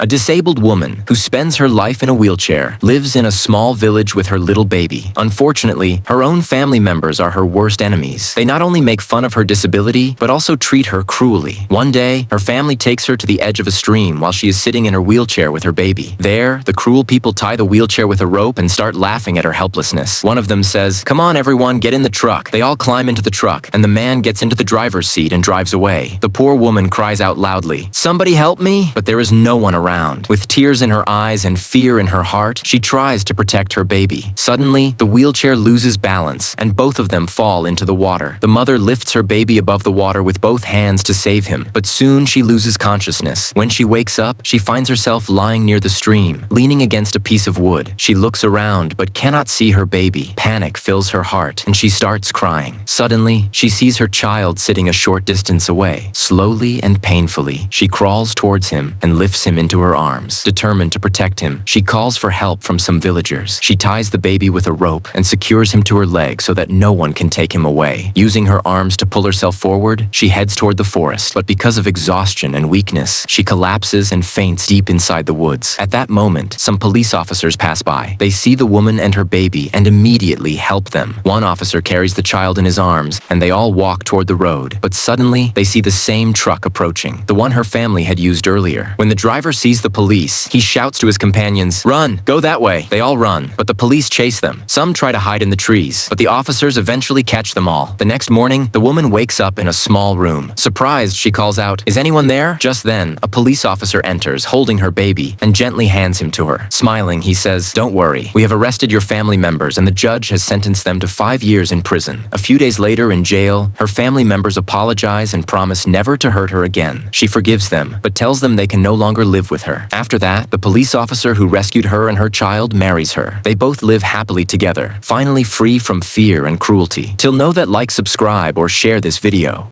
A disabled woman who spends her life in a wheelchair lives in a small village with her little baby. Unfortunately, her own family members are her worst enemies. They not only make fun of her disability, but also treat her cruelly. One day, her family takes her to the edge of a stream while she is sitting in her wheelchair with her baby. There, the cruel people tie the wheelchair with a rope and start laughing at her helplessness. One of them says, "Come on everyone, get in the truck." They all climb into the truck, and the man gets into the driver's seat and drives away. The poor woman cries out loudly, "Somebody help me!" But there is no one around. With tears in her eyes and fear in her heart, she tries to protect her baby. Suddenly, the wheelchair loses balance, and both of them fall into the water. The mother lifts her baby above the water with both hands to save him, but soon she loses consciousness. When she wakes up, she finds herself lying near the stream, leaning against a piece of wood. She looks around, but cannot see her baby. Panic fills her heart, and she starts crying. Suddenly, she sees her child sitting a short distance away. Slowly and painfully, she crawls towards him and lifts him into her arms. Determined to protect him, she calls for help from some villagers. She ties the baby with a rope and secures him to her leg so that no one can take him away. Using her arms to pull herself forward, she heads toward the forest, but because of exhaustion and weakness, she collapses and faints deep inside the woods. At that moment, some police officers pass by. They see the woman and her baby and immediately help them. One officer carries the child in his arms, and they all walk toward the road. But suddenly, they see the same truck approaching, the one her family had used earlier. When the driver sees the police, he shouts to his companions, "Run! Go that way!" They all run, but the police chase them. Some try to hide in the trees, but the officers eventually catch them all. The next morning, the woman wakes up in a small room. Surprised, she calls out, "Is anyone there?" Just then, a police officer enters, holding her baby, and gently hands him to her. Smiling, he says, "Don't worry. We have arrested your family members, and the judge has sentenced them to 5 years in prison." A few days later, in jail, her family members apologize and promise never to hurt her again. She forgives them, but tells them they can no longer live with her. After that, the police officer who rescued her and her child marries her. They both live happily together, finally free from fear and cruelty. Till know that, like, subscribe, or share this video.